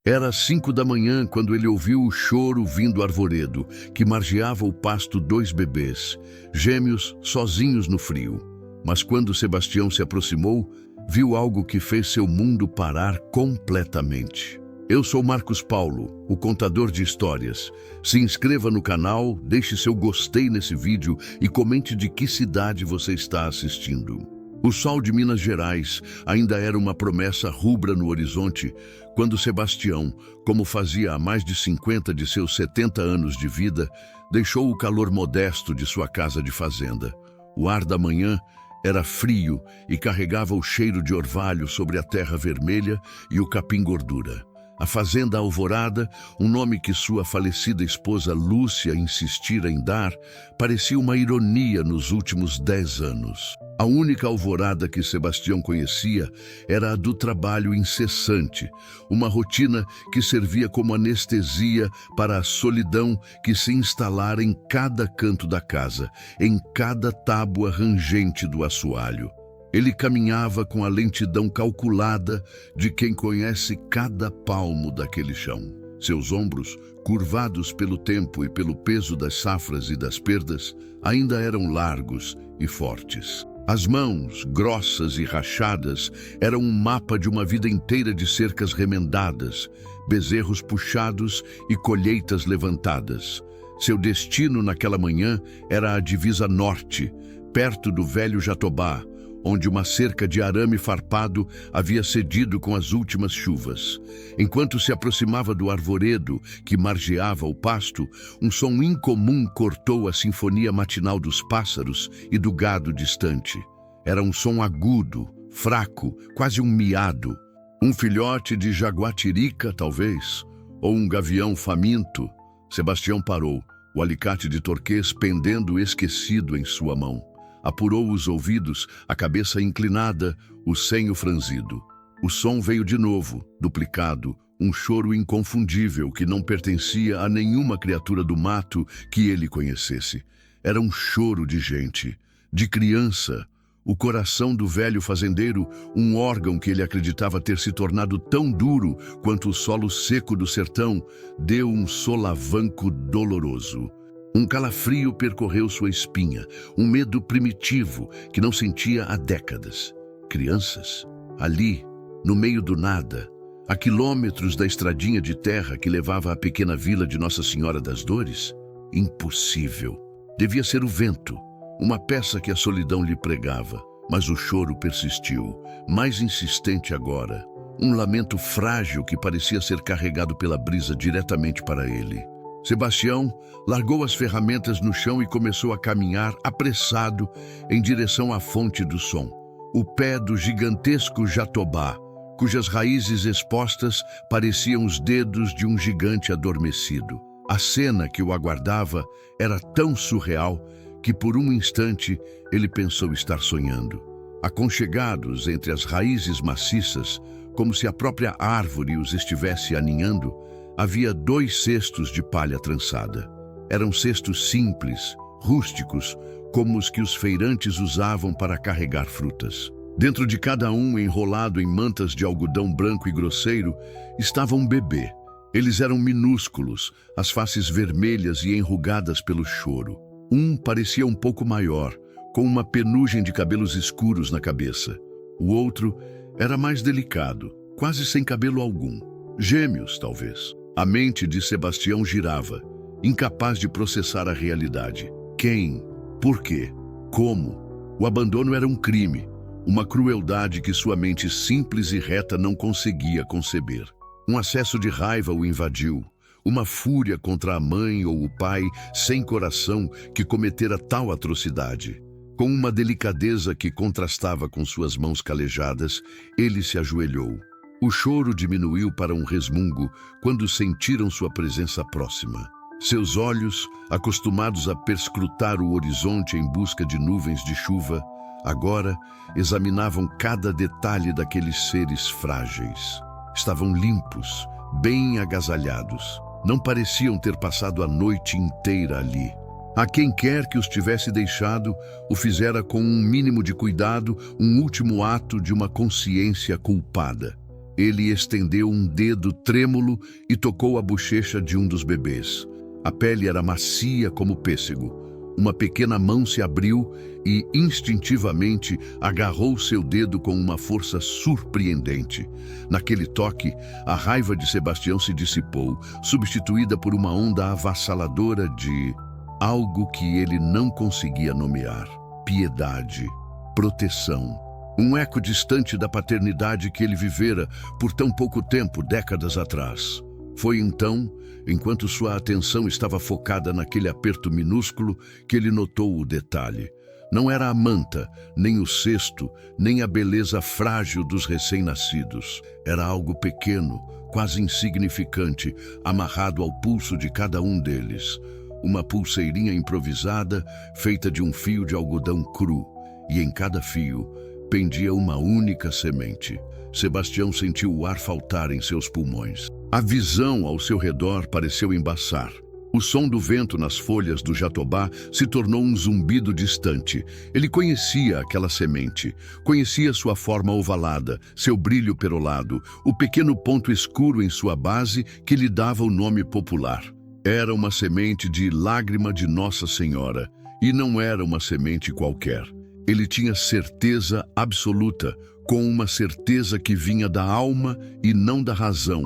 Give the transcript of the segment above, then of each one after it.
Era às 5 da manhã quando ele ouviu o choro vindo do arvoredo, que margeava o pasto 2 bebês, gêmeos sozinhos no frio. Mas quando Sebastião se aproximou, viu algo que fez seu mundo parar completamente. Eu sou Marcos Paulo, o contador de histórias. Se inscreva no canal, deixe seu gostei nesse vídeo e comente de que cidade você está assistindo. O sol de Minas Gerais ainda era uma promessa rubra no horizonte quando Sebastião, como fazia há mais de 50 de seus 70 anos de vida, deixou o calor modesto de sua casa de fazenda. O ar da manhã era frio e carregava o cheiro de orvalho sobre a terra vermelha e o capim-gordura. A Fazenda Alvorada, um nome que sua falecida esposa Lúcia insistira em dar, parecia uma ironia nos últimos 10 anos. A única alvorada que Sebastião conhecia era a do trabalho incessante, uma rotina que servia como anestesia para a solidão que se instalara em cada canto da casa, em cada tábua rangente do assoalho. Ele caminhava com a lentidão calculada de quem conhece cada palmo daquele chão. Seus ombros, curvados pelo tempo e pelo peso das safras e das perdas, ainda eram largos e fortes. As mãos, grossas e rachadas, eram um mapa de uma vida inteira de cercas remendadas, bezerros puxados e colheitas levantadas. Seu destino naquela manhã era a divisa norte, perto do velho Jatobá, onde uma cerca de arame farpado havia cedido com as últimas chuvas. Enquanto se aproximava do arvoredo que margeava o pasto, um som incomum cortou a sinfonia matinal dos pássaros e do gado distante. Era um som agudo, fraco, quase um miado. Um filhote de jaguatirica, talvez, ou um gavião faminto. Sebastião parou, o alicate de torquês pendendo esquecido em sua mão. Apurou os ouvidos, a cabeça inclinada, o senho franzido. O som veio de novo, duplicado, um choro inconfundível que não pertencia a nenhuma criatura do mato que ele conhecesse. Era um choro de gente, de criança. O coração do velho fazendeiro, um órgão que ele acreditava ter se tornado tão duro quanto o solo seco do sertão, deu um solavanco doloroso. Um calafrio percorreu sua espinha, um medo primitivo que não sentia há décadas. Crianças? Ali, no meio do nada, a quilômetros da estradinha de terra que levava à pequena vila de Nossa Senhora das Dores? Impossível. Devia ser o vento, uma peça que a solidão lhe pregava. Mas o choro persistiu, mais insistente agora. Um lamento frágil que parecia ser carregado pela brisa diretamente para ele. Sebastião largou as ferramentas no chão e começou a caminhar apressado em direção à fonte do som. O pé do gigantesco jatobá, cujas raízes expostas pareciam os dedos de um gigante adormecido. A cena que o aguardava era tão surreal que por um instante ele pensou estar sonhando. Aconchegados entre as raízes maciças, como se a própria árvore os estivesse aninhando, havia 2 cestos de palha trançada. Eram cestos simples, rústicos, como os que os feirantes usavam para carregar frutas. Dentro de cada um, enrolado em mantas de algodão branco e grosseiro, estava um bebê. Eles eram minúsculos, as faces vermelhas e enrugadas pelo choro. Um parecia um pouco maior, com uma penugem de cabelos escuros na cabeça. O outro era mais delicado, quase sem cabelo algum. Gêmeos, talvez. A mente de Sebastião girava, incapaz de processar a realidade. Quem? Por quê? Como? O abandono era um crime, uma crueldade que sua mente simples e reta não conseguia conceber. Um acesso de raiva o invadiu, uma fúria contra a mãe ou o pai sem coração que cometera tal atrocidade. Com uma delicadeza que contrastava com suas mãos calejadas, ele se ajoelhou. O choro diminuiu para um resmungo quando sentiram sua presença próxima. Seus olhos, acostumados a perscrutar o horizonte em busca de nuvens de chuva, agora examinavam cada detalhe daqueles seres frágeis. Estavam limpos, bem agasalhados. Não pareciam ter passado a noite inteira ali. A quem quer que os tivesse deixado, o fizera com um mínimo de cuidado, um último ato de uma consciência culpada. Ele estendeu um dedo trêmulo e tocou a bochecha de um dos bebês. A pele era macia como pêssego. Uma pequena mão se abriu e, instintivamente, agarrou seu dedo com uma força surpreendente. Naquele toque, a raiva de Sebastião se dissipou, substituída por uma onda avassaladora de algo que ele não conseguia nomear: piedade, proteção. Um eco distante da paternidade que ele vivera por tão pouco tempo, décadas atrás. Foi então, enquanto sua atenção estava focada naquele aperto minúsculo, que ele notou o detalhe. Não era a manta, nem o cesto, nem a beleza frágil dos recém-nascidos. Era algo pequeno, quase insignificante, amarrado ao pulso de cada um deles. Uma pulseirinha improvisada, feita de um fio de algodão cru, e em cada fio pendia uma única semente. Sebastião sentiu o ar faltar em seus pulmões. A visão ao seu redor pareceu embaçar. O som do vento nas folhas do jatobá se tornou um zumbido distante. Ele conhecia aquela semente, conhecia sua forma ovalada, seu brilho perolado, o pequeno ponto escuro em sua base que lhe dava o nome popular. Era uma semente de lágrima de Nossa Senhora, e não era uma semente qualquer. Ele tinha certeza absoluta, com uma certeza que vinha da alma e não da razão,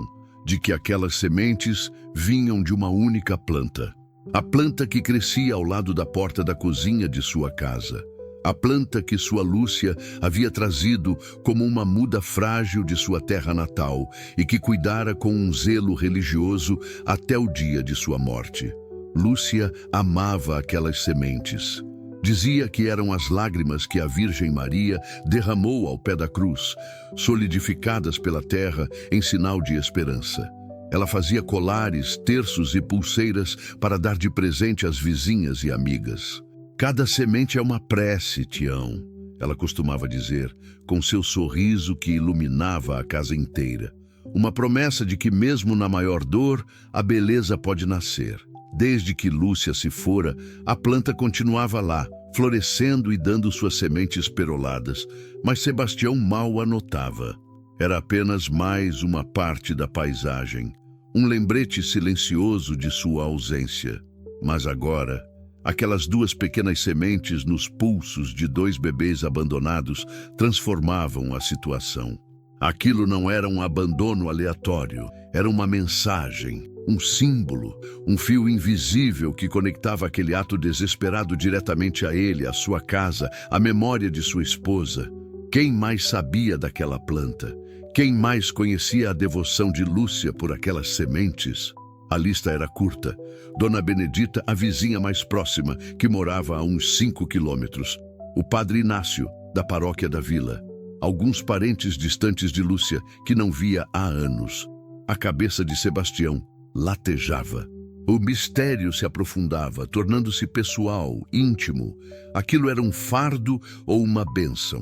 de que aquelas sementes vinham de uma única planta. A planta que crescia ao lado da porta da cozinha de sua casa. A planta que sua Lúcia havia trazido como uma muda frágil de sua terra natal e que cuidara com um zelo religioso até o dia de sua morte. Lúcia amava aquelas sementes. Dizia que eram as lágrimas que a Virgem Maria derramou ao pé da cruz, solidificadas pela terra em sinal de esperança. Ela fazia colares, terços e pulseiras para dar de presente às vizinhas e amigas. Cada semente é uma prece, Tião, ela costumava dizer, com seu sorriso que iluminava a casa inteira. Uma promessa de que mesmo na maior dor, a beleza pode nascer. Desde que Lúcia se fora, a planta continuava lá, florescendo e dando suas sementes peroladas, mas Sebastião mal a notava. Era apenas mais uma parte da paisagem, um lembrete silencioso de sua ausência. Mas agora, aquelas duas pequenas sementes nos pulsos de dois bebês abandonados transformavam a situação. Aquilo não era um abandono aleatório, era uma mensagem, um símbolo, um fio invisível que conectava aquele ato desesperado diretamente a ele, à sua casa, à memória de sua esposa. Quem mais sabia daquela planta? Quem mais conhecia a devoção de Lúcia por aquelas sementes? A lista era curta. Dona Benedita, a vizinha mais próxima, que morava a uns 5 quilômetros. O padre Inácio, da paróquia da vila. Alguns parentes distantes de Lúcia, que não via há anos. A cabeça de Sebastião latejava. O mistério se aprofundava, tornando-se pessoal, íntimo. Aquilo era um fardo ou uma bênção,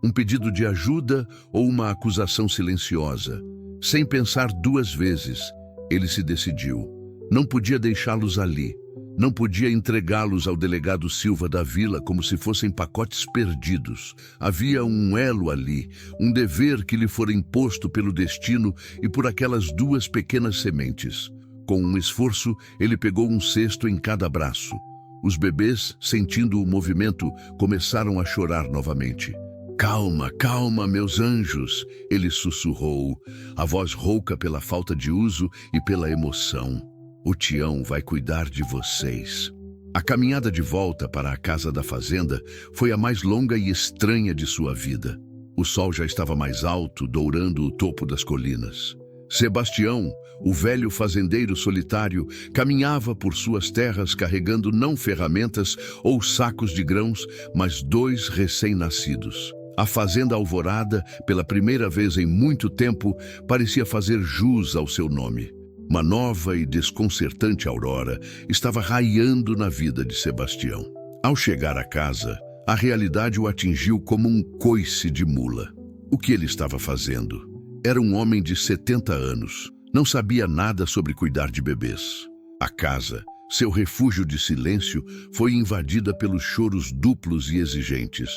um pedido de ajuda ou uma acusação silenciosa. Sem pensar duas vezes, ele se decidiu. Não podia deixá-los ali. Não podia entregá-los ao delegado Silva da vila como se fossem pacotes perdidos. Havia um elo ali, um dever que lhe fora imposto pelo destino e por aquelas duas pequenas sementes. Com um esforço, ele pegou um cesto em cada braço. Os bebês, sentindo o movimento, começaram a chorar novamente. "Calma, calma, meus anjos", ele sussurrou, a voz rouca pela falta de uso e pela emoção. "O Tião vai cuidar de vocês." A caminhada de volta para a casa da fazenda foi a mais longa e estranha de sua vida. O sol já estava mais alto, dourando o topo das colinas. Sebastião, o velho fazendeiro solitário, caminhava por suas terras carregando não ferramentas ou sacos de grãos, mas 2 recém-nascidos. A fazenda Alvorada, pela primeira vez em muito tempo, parecia fazer jus ao seu nome. Uma nova e desconcertante aurora estava raiando na vida de Sebastião. Ao chegar à casa, a realidade o atingiu como um coice de mula. O que ele estava fazendo? Era um homem de 70 anos. Não sabia nada sobre cuidar de bebês. A casa, seu refúgio de silêncio, foi invadida pelos choros duplos e exigentes.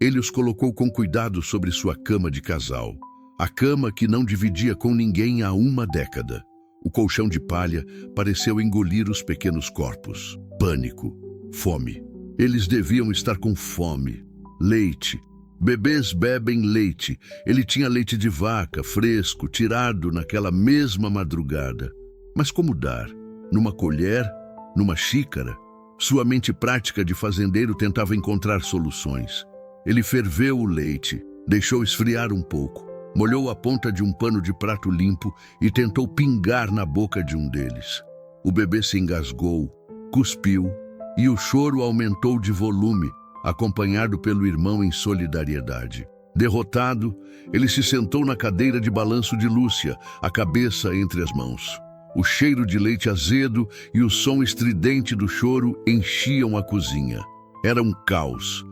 Ele os colocou com cuidado sobre sua cama de casal. A cama que não dividia com ninguém há uma década. O colchão de palha pareceu engolir os pequenos corpos. Pânico, fome. Eles deviam estar com fome. Leite. Bebês bebem leite. Ele tinha leite de vaca, fresco, tirado naquela mesma madrugada. Mas como dar? Numa colher? Numa xícara? Sua mente prática de fazendeiro tentava encontrar soluções. Ele ferveu o leite, deixou esfriar um pouco, molhou a ponta de um pano de prato limpo e tentou pingar na boca de um deles. O bebê se engasgou, cuspiu e o choro aumentou de volume, acompanhado pelo irmão em solidariedade. Derrotado, ele se sentou na cadeira de balanço de Lúcia, a cabeça entre as mãos. O cheiro de leite azedo e o som estridente do choro enchiam a cozinha. Era um caos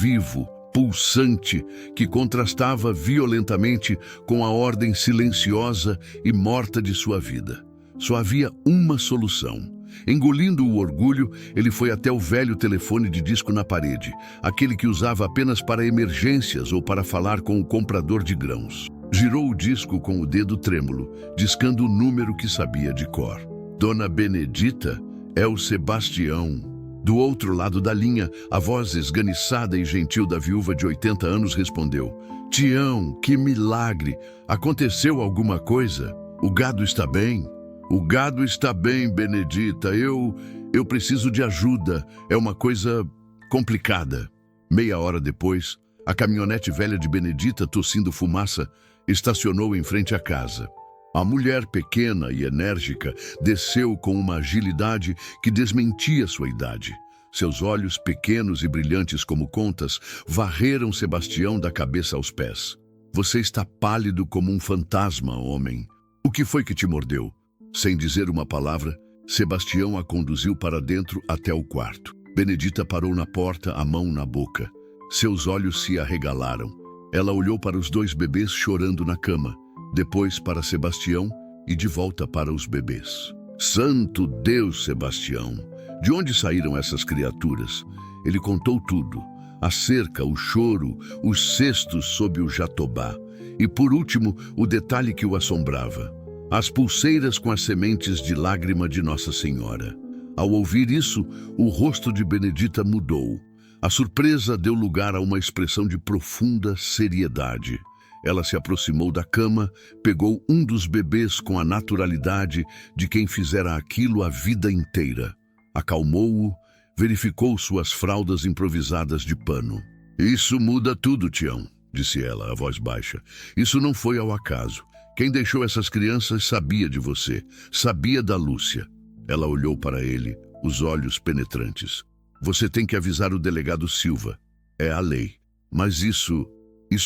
vivo, pulsante, que contrastava violentamente com a ordem silenciosa e morta de sua vida. Só havia uma solução. Engolindo o orgulho, ele foi até o velho telefone de disco na parede, aquele que usava apenas para emergências ou para falar com o comprador de grãos. Girou o disco com o dedo trêmulo, discando o número que sabia de cor. Dona Benedita, é o Sebastião. Do outro lado da linha, a voz esganiçada e gentil da viúva de 80 anos respondeu: Tião, que milagre! Aconteceu alguma coisa? O gado está bem? O gado está bem, Benedita. Eu preciso de ajuda. É uma coisa complicada. Meia hora depois, a caminhonete velha de Benedita, tossindo fumaça, estacionou em frente à casa. A mulher pequena e enérgica desceu com uma agilidade que desmentia sua idade. Seus olhos, pequenos e brilhantes como contas, varreram Sebastião da cabeça aos pés. Você está pálido como um fantasma, homem. O que foi que te mordeu? Sem dizer uma palavra, Sebastião a conduziu para dentro até o quarto. Benedita parou na porta, a mão na boca. Seus olhos se arregalaram. Ela olhou para os dois bebês chorando na cama, depois para Sebastião e de volta para os bebês. Santo Deus, Sebastião! De onde saíram essas criaturas? Ele contou tudo. A cerca, o choro, os cestos sob o jatobá. E, por último, o detalhe que o assombrava: as pulseiras com as sementes de lágrima de Nossa Senhora. Ao ouvir isso, o rosto de Benedita mudou. A surpresa deu lugar a uma expressão de profunda seriedade. Ela se aproximou da cama, pegou um dos bebês com a naturalidade de quem fizera aquilo a vida inteira. Acalmou-o, verificou suas fraldas improvisadas de pano. Isso muda tudo, Tião, disse ela, a voz baixa. Isso não foi ao acaso. Quem deixou essas crianças sabia de você, sabia da Lúcia. Ela olhou para ele, os olhos penetrantes. Você tem que avisar o delegado Silva. É a lei. Mas isso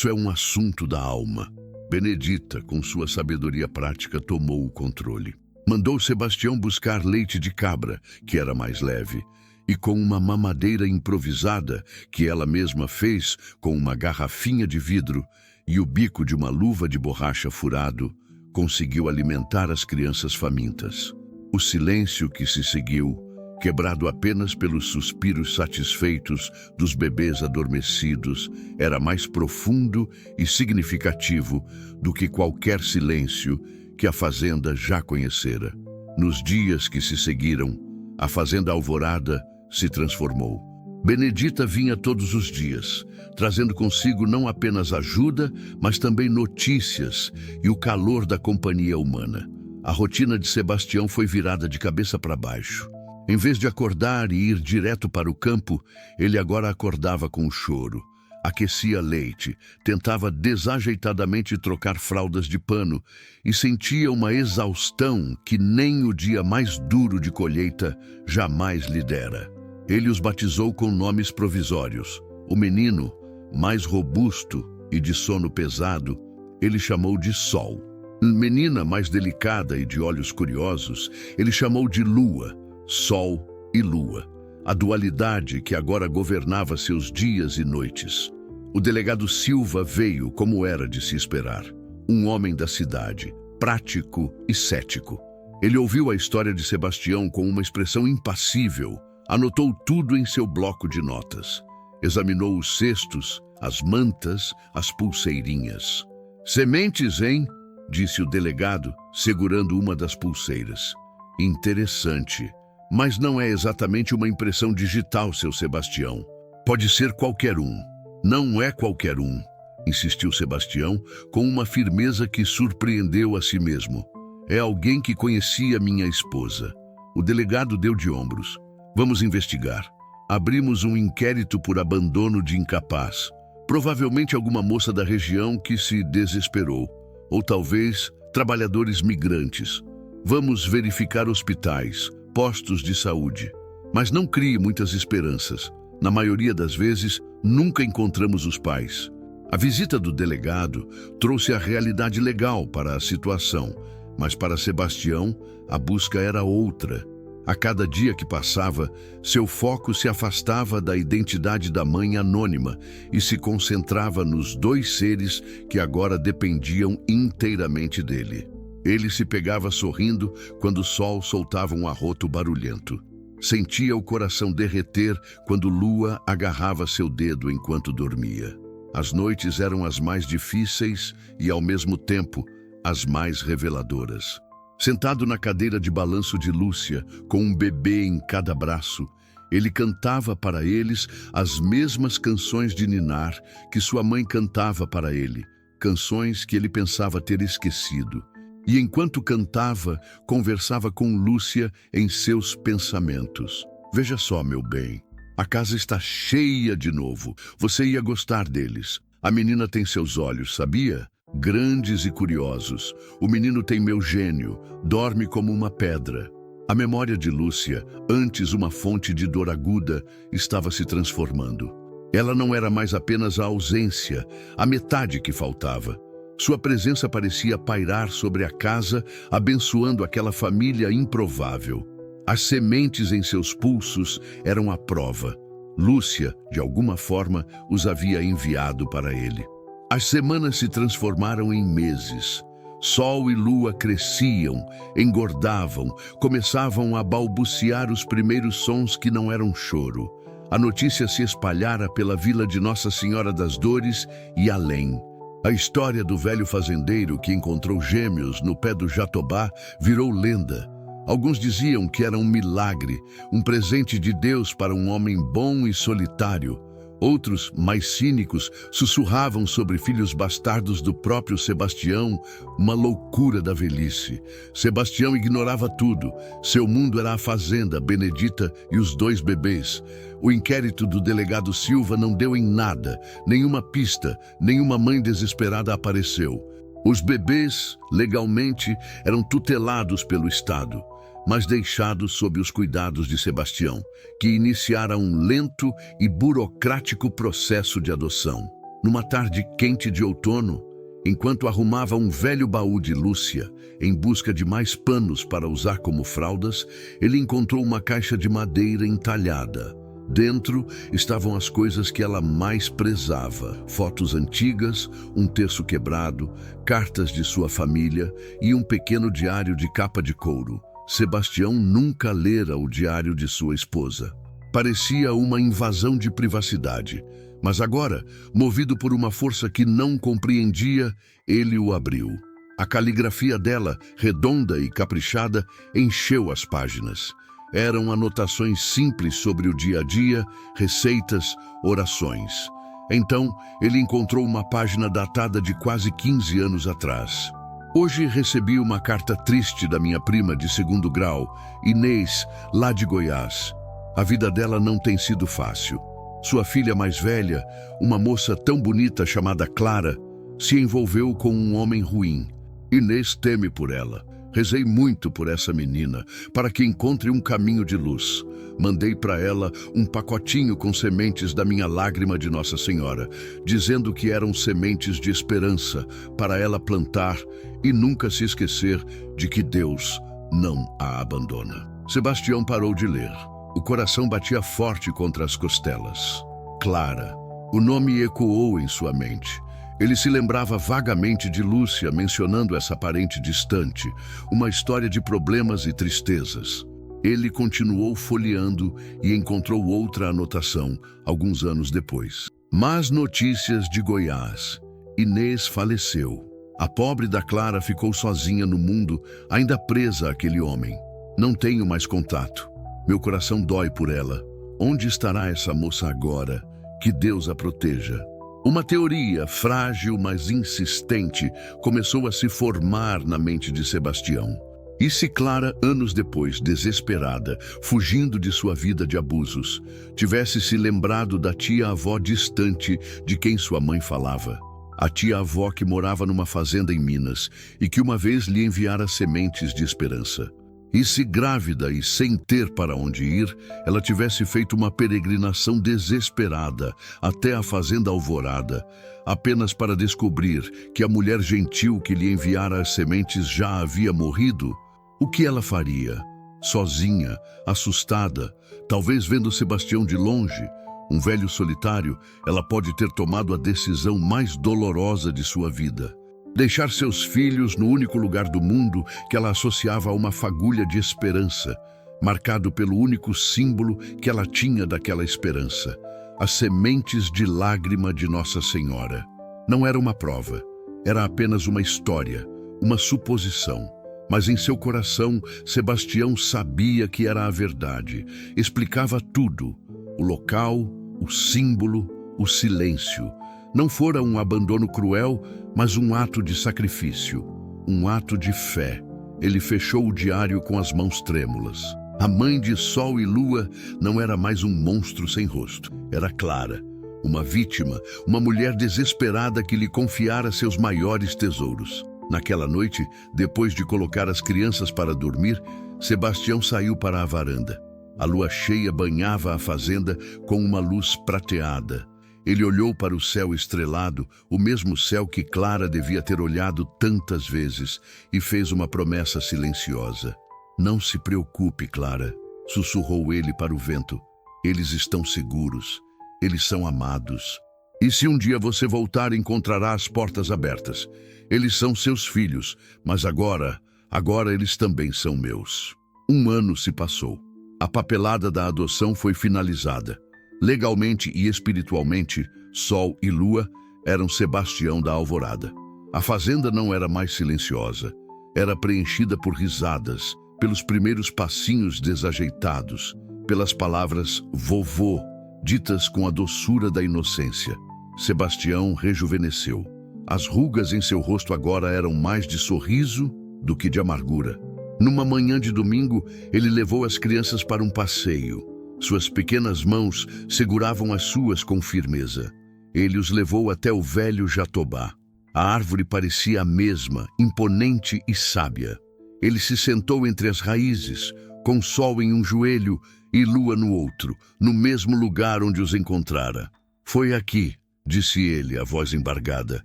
é um assunto da alma. Benedita, com sua sabedoria prática, tomou o controle. Mandou Sebastião buscar leite de cabra, que era mais leve, e com uma mamadeira improvisada, que ela mesma fez com uma garrafinha de vidro e o bico de uma luva de borracha furado, conseguiu alimentar as crianças famintas. O silêncio que se seguiu, quebrado apenas pelos suspiros satisfeitos dos bebês adormecidos, era mais profundo e significativo do que qualquer silêncio que a fazenda já conhecera. Nos dias que se seguiram, a fazenda Alvorada se transformou. Benedita vinha todos os dias, trazendo consigo não apenas ajuda, mas também notícias e o calor da companhia humana. A rotina de Sebastião foi virada de cabeça para baixo. Em vez de acordar e ir direto para o campo, ele agora acordava com o choro. Aquecia leite, tentava desajeitadamente trocar fraldas de pano e sentia uma exaustão que nem o dia mais duro de colheita jamais lhe dera. Ele os batizou com nomes provisórios. O menino, mais robusto e de sono pesado, ele chamou de Sol. Menina mais delicada e de olhos curiosos, ele chamou de Lua, Sol e Lua, a dualidade que agora governava seus dias e noites. O delegado Silva veio como era de se esperar, um homem da cidade, prático e cético. Ele ouviu a história de Sebastião com uma expressão impassível, anotou tudo em seu bloco de notas, examinou os cestos, as mantas, as pulseirinhas. Sementes, hein? Disse o delegado, segurando uma das pulseiras. Interessante, mas não é exatamente uma impressão digital, seu Sebastião. Pode ser qualquer um. Não é qualquer um, insistiu Sebastião com uma firmeza que surpreendeu a si mesmo. É alguém que conhecia minha esposa. O delegado deu de ombros. Vamos investigar. Abrimos um inquérito por abandono de incapaz. Provavelmente alguma moça da região que se desesperou. Ou talvez trabalhadores migrantes. Vamos verificar hospitais, postos de saúde. Mas não crie muitas esperanças. Na maioria das vezes, nunca encontramos os pais. A visita do delegado trouxe a realidade legal para a situação, mas para Sebastião, a busca era outra. A cada dia que passava, seu foco se afastava da identidade da mãe anônima e se concentrava nos dois seres que agora dependiam inteiramente dele. Ele se pegava sorrindo quando o sol soltava um arroto barulhento. Sentia o coração derreter quando Lua agarrava seu dedo enquanto dormia. As noites eram as mais difíceis e, ao mesmo tempo, as mais reveladoras. Sentado na cadeira de balanço de Lúcia, com um bebê em cada braço, ele cantava para eles as mesmas canções de ninar que sua mãe cantava para ele, canções que ele pensava ter esquecido. E enquanto cantava, conversava com Lúcia em seus pensamentos. Veja só, meu bem, a casa está cheia de novo. Você ia gostar deles. A menina tem seus olhos, sabia? Grandes e curiosos. O menino tem meu gênio, dorme como uma pedra. A memória de Lúcia, antes uma fonte de dor aguda, estava se transformando. Ela não era mais apenas a ausência, a metade que faltava. Sua presença parecia pairar sobre a casa, abençoando aquela família improvável. As sementes em seus pulsos eram a prova. Lúcia, de alguma forma, os havia enviado para ele. As semanas se transformaram em meses. Sol e lua cresciam, engordavam, começavam a balbuciar os primeiros sons que não eram choro. A notícia se espalhara pela vila de Nossa Senhora das Dores e além. A história do velho fazendeiro que encontrou gêmeos no pé do jatobá virou lenda. Alguns diziam que era um milagre, um presente de Deus para um homem bom e solitário. Outros, mais cínicos, sussurravam sobre filhos bastardos do próprio Sebastião, uma loucura da velhice. Sebastião ignorava tudo. Seu mundo era a fazenda, Benedita e os dois bebês. O inquérito do delegado Silva não deu em nada. Nenhuma pista, nenhuma mãe desesperada apareceu. Os bebês, legalmente, eram tutelados pelo Estado, mas deixados sob os cuidados de Sebastião, que iniciara um lento e burocrático processo de adoção. Numa tarde quente de outono, enquanto arrumava um velho baú de Lúcia, em busca de mais panos para usar como fraldas, ele encontrou uma caixa de madeira entalhada. Dentro estavam as coisas que ela mais prezava: fotos antigas, um terço quebrado, cartas de sua família e um pequeno diário de capa de couro. Sebastião nunca lera o diário de sua esposa. Parecia uma invasão de privacidade, mas agora, movido por uma força que não compreendia, ele o abriu. A caligrafia dela, redonda e caprichada, encheu as páginas. Eram anotações simples sobre o dia a dia, receitas, orações. Então, ele encontrou uma página datada de quase 15 anos atrás. Hoje recebi uma carta triste da minha prima de segundo grau, Inês, lá de Goiás. A vida dela não tem sido fácil. Sua filha mais velha, uma moça tão bonita chamada Clara, se envolveu com um homem ruim. Inês teme por ela. Rezei muito por essa menina, para que encontre um caminho de luz. Mandei para ela um pacotinho com sementes da minha lágrima de Nossa Senhora, dizendo que eram sementes de esperança para ela plantar e nunca se esquecer de que Deus não a abandona. Sebastião parou de ler. O coração batia forte contra as costelas. Clara. O nome ecoou em sua mente. Ele se lembrava vagamente de Lúcia mencionando essa parente distante, uma história de problemas e tristezas. Ele continuou folheando e encontrou outra anotação, alguns anos depois. Más notícias de Goiás. Inês faleceu. A pobre da Clara ficou sozinha no mundo, ainda presa àquele homem. Não tenho mais contato. Meu coração dói por ela. Onde estará essa moça agora? Que Deus a proteja. Uma teoria, frágil mas insistente, começou a se formar na mente de Sebastião. E se Clara, anos depois, desesperada, fugindo de sua vida de abusos, tivesse se lembrado da tia-avó distante de quem sua mãe falava? A tia-avó que morava numa fazenda em Minas e que uma vez lhe enviara sementes de esperança. E se grávida e sem ter para onde ir, ela tivesse feito uma peregrinação desesperada até a fazenda Alvorada, apenas para descobrir que a mulher gentil que lhe enviara as sementes já havia morrido? O que ela faria? Sozinha, assustada, talvez vendo Sebastião de longe, um velho solitário, ela pode ter tomado a decisão mais dolorosa de sua vida. Deixar seus filhos no único lugar do mundo que ela associava a uma fagulha de esperança, marcado pelo único símbolo que ela tinha daquela esperança, as sementes de lágrima de Nossa Senhora. Não era uma prova, era apenas uma história, uma suposição. Mas em seu coração, Sebastião sabia que era a verdade. Explicava tudo: o local, o símbolo, o silêncio. Não fora um abandono cruel, mas um ato de sacrifício, um ato de fé. Ele fechou o diário com as mãos trêmulas. A mãe de Sol e Lua não era mais um monstro sem rosto. Era Clara, uma vítima, uma mulher desesperada que lhe confiara seus maiores tesouros. Naquela noite, depois de colocar as crianças para dormir, Sebastião saiu para a varanda. A lua cheia banhava a fazenda com uma luz prateada. Ele olhou para o céu estrelado, o mesmo céu que Clara devia ter olhado tantas vezes, e fez uma promessa silenciosa. "Não se preocupe, Clara", sussurrou ele para o vento. "Eles estão seguros. Eles são amados. E se um dia você voltar, encontrará as portas abertas. Eles são seus filhos, mas agora eles também são meus." 1 ano se passou. A papelada da adoção foi finalizada. Legalmente e espiritualmente, Sol e Lua eram Sebastião da Alvorada. A fazenda não era mais silenciosa. Era preenchida por risadas, pelos primeiros passinhos desajeitados, pelas palavras vovô, ditas com a doçura da inocência. Sebastião rejuvenesceu. As rugas em seu rosto agora eram mais de sorriso do que de amargura. Numa manhã de domingo, ele levou as crianças para um passeio. Suas pequenas mãos seguravam as suas com firmeza. Ele os levou até o velho jatobá. A árvore parecia a mesma, imponente e sábia. Ele se sentou entre as raízes, com Sol em um joelho e Lua no outro, no mesmo lugar onde os encontrara. "Foi aqui", disse ele, a voz embargada.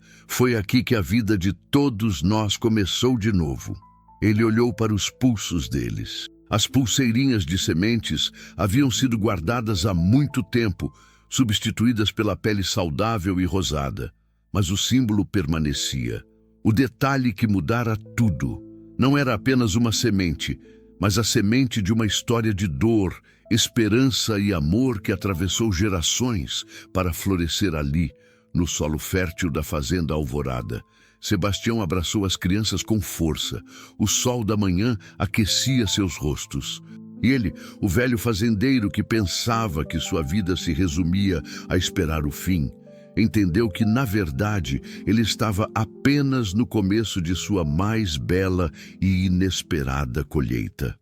"Foi aqui que a vida de todos nós começou de novo." Ele olhou para os pulsos deles. As pulseirinhas de sementes haviam sido guardadas há muito tempo, substituídas pela pele saudável e rosada. Mas o símbolo permanecia. O detalhe que mudara tudo. Não era apenas uma semente, mas a semente de uma história de dor, esperança e amor que atravessou gerações para florescer ali, no solo fértil da fazenda Alvorada. Sebastião abraçou as crianças com força. O sol da manhã aquecia seus rostos. E ele, o velho fazendeiro que pensava que sua vida se resumia a esperar o fim, entendeu que, na verdade, ele estava apenas no começo de sua mais bela e inesperada colheita.